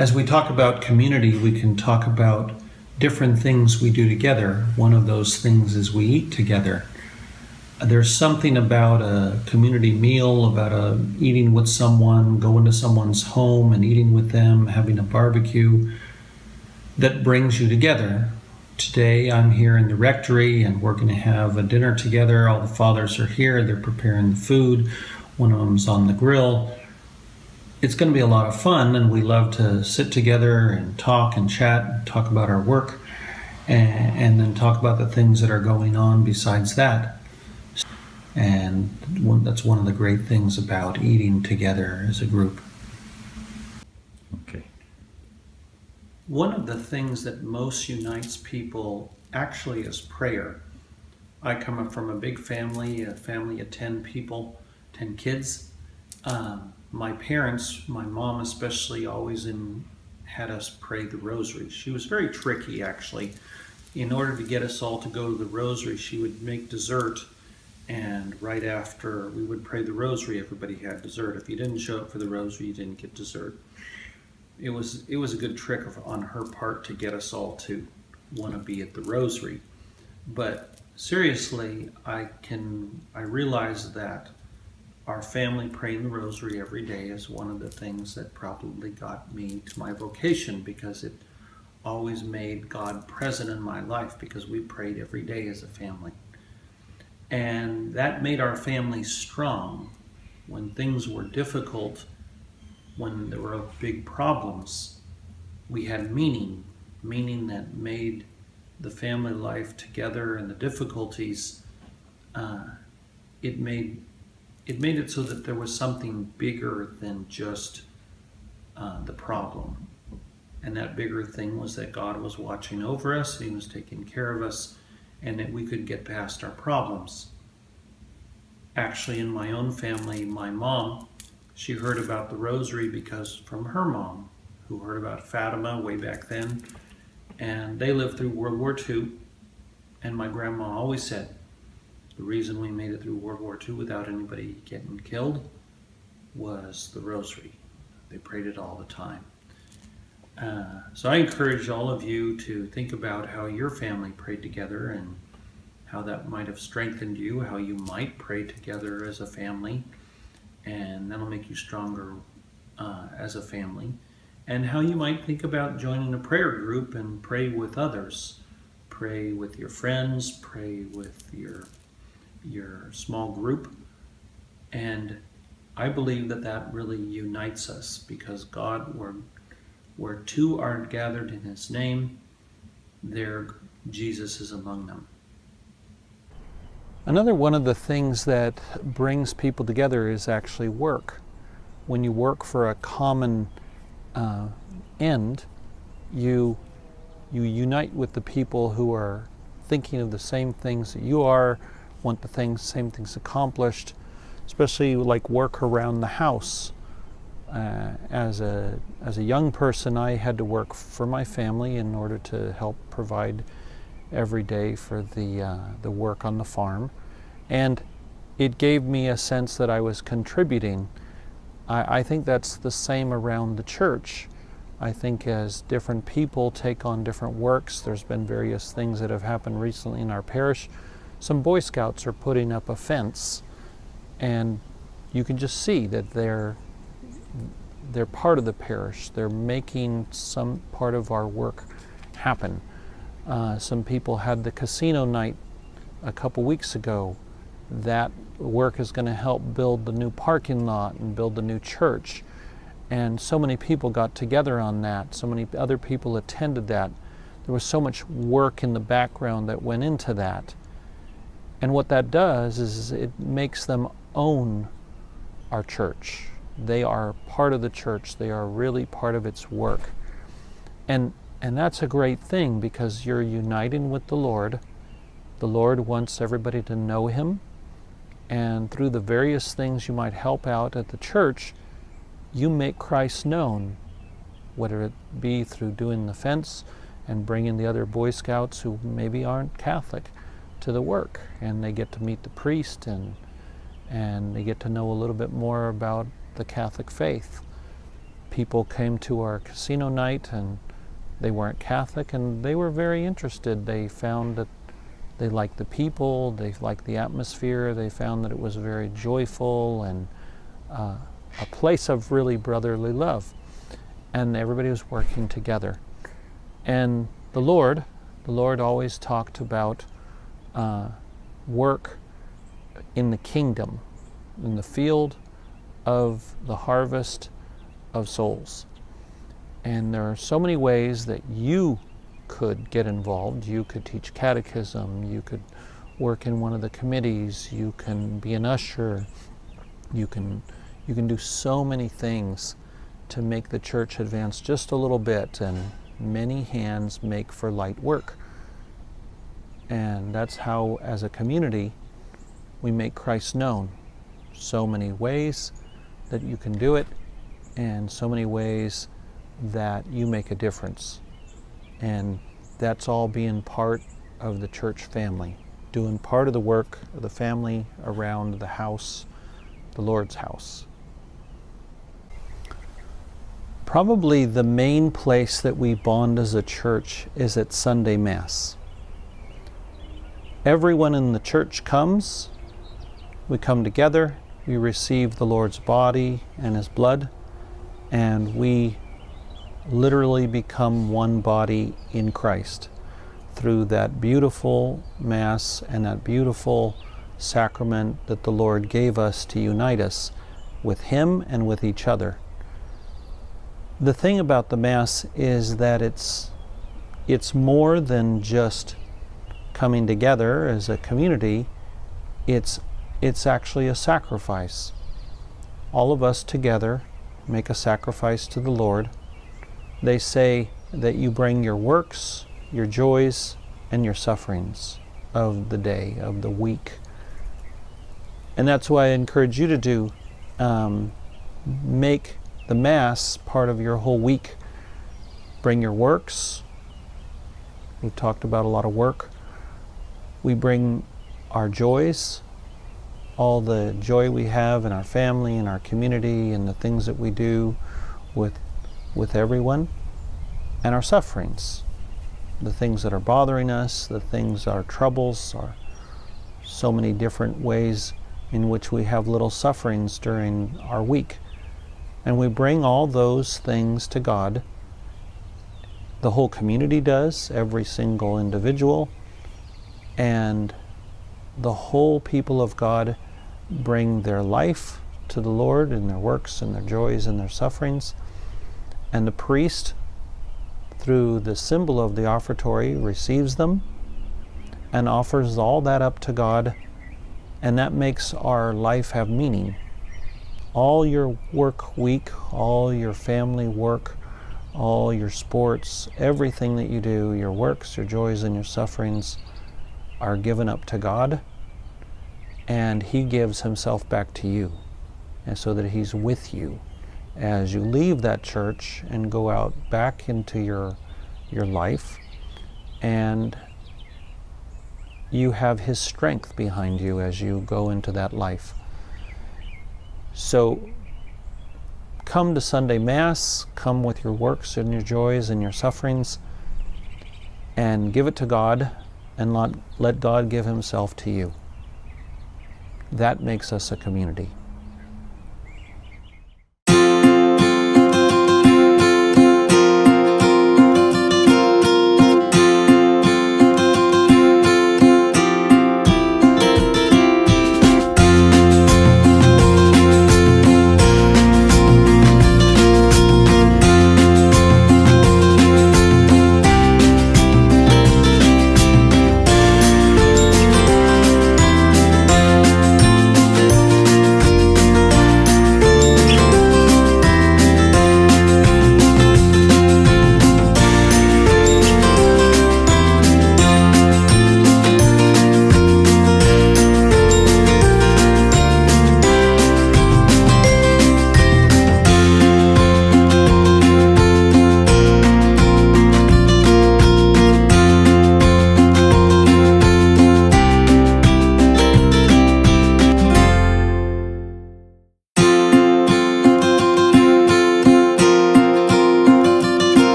As we talk about community, we can talk about different things we do together. One of those things is we eat together. There's something about a community meal, about eating with someone, going to someone's home and eating with them, having a barbecue, that brings you together. Today I'm here in the rectory and we're going to have a dinner together. All the fathers are here, they're preparing the food. One of them's on the grill. It's going to be a lot of fun, and we love to sit together and talk and chat and talk about our work and then talk about the things that are going on besides that. And that's one of the great things about eating together as a group. Okay. One of the things that most unites people actually is prayer. I come from a big family, a family of 10 people, 10 kids. My parents, my mom especially, always had us pray the rosary. She was very tricky, actually. In order to get us all to go to the rosary, she would make dessert, and right after we would pray the rosary, everybody had dessert. If you didn't show up for the rosary, you didn't get dessert. It was a good trick on her part to get us all to want to be at the rosary. But seriously, I realize that our family praying the rosary every day is one of the things that probably got me to my vocation, because it always made God present in my life, because we prayed every day as a family. And that made our family strong. When things were difficult, when there were big problems, we had meaning that made the family life together and the difficulties, it made it so that there was something bigger than just the problem. And that bigger thing was that God was watching over us, He was taking care of us, and that we could get past our problems. Actually, in my own family, my mom, she heard about the rosary from her mom, who heard about Fatima way back then. And they lived through World War II. And my grandma always said, the reason we made it through World War II without anybody getting killed was the rosary. They prayed it all the time. So I encourage all of you to think about how your family prayed together and how that might have strengthened you, how you might pray together as a family, and that'll make you stronger as a family, and how you might think about joining a prayer group and pray with others. Pray with your friends, pray with your small group, and I believe that really unites us, because God, where two are gathered in His name, there Jesus is among them. Another one of the things that brings people together is actually work. When you work for a common end, you unite with the people who are thinking of the same things that you are, want the same things accomplished, especially like work around the house. As a young person, I had to work for my family in order to help provide every day for the work on the farm, and it gave me a sense that I was contributing. I think that's the same around the church. I think as different people take on different works, there's been various things that have happened recently in our parish. Some Boy Scouts are putting up a fence, and you can just see that they're part of the parish. They're making some part of our work happen. Some people had the casino night a couple weeks ago. That work is going to help build the new parking lot and build the new church. And so many people got together on that. So many other people attended that. There was so much work in the background that went into that. And what that does is it makes them own our church. They are part of the church. They are really part of its work. And that's a great thing, because you're uniting with the Lord. The Lord wants everybody to know Him. And through the various things you might help out at the church, you make Christ known, whether it be through doing the fence and bringing the other Boy Scouts who maybe aren't Catholic to the work, and they get to meet the priest and they get to know a little bit more about the Catholic faith. People came to our casino night, and they weren't Catholic, and they were very interested. They found that they liked the people, they liked the atmosphere, they found that it was very joyful and a place of really brotherly love. And everybody was working together. And the Lord always talked about work in the kingdom, in the field of the harvest of souls. And there are so many ways that you could get involved. You could teach catechism, you could work in one of the committees, you can be an usher, you can do so many things to make the church advance just a little bit, and many hands make for light work. And that's how, as a community, we make Christ known. So many ways that you can do it, and so many ways that you make a difference. And that's all being part of the church family, doing part of the work of the family around the house, the Lord's house. Probably the main place that we bond as a church is at Sunday Mass. Everyone in the church comes, we come together, we receive the Lord's body and His blood, and we literally become one body in Christ through that beautiful Mass and that beautiful sacrament that the Lord gave us to unite us with Him and with each other. The thing about the Mass is that it's more than just coming together as a community. It's actually a sacrifice. All of us together make a sacrifice to the Lord. They say that you bring your works, your joys, and your sufferings of the day, of the week. And that's why I encourage you to do. Make the Mass part of your whole week. Bring your works. We've talked about a lot of work. We bring our joys, all the joy we have in our family, in our community, and the things that we do with everyone, and our sufferings, the things that are bothering us, the things, our troubles, are so many different ways in which we have little sufferings during our week. And we bring all those things to God. The whole community does, every single individual, and the whole people of God bring their life to the Lord in their works and their joys and their sufferings. And the priest, through the symbol of the offertory, receives them and offers all that up to God, and that makes our life have meaning. All your work week, all your family work, all your sports, everything that you do, your works, your joys, and your sufferings are given up to God, and He gives Himself back to you, and so that He's with you as you leave that church and go out back into your life, and you have His strength behind you as you go into that life. So come to Sunday Mass, come with your works and your joys and your sufferings, and give it to God, and let God give Himself to you. That makes us a community.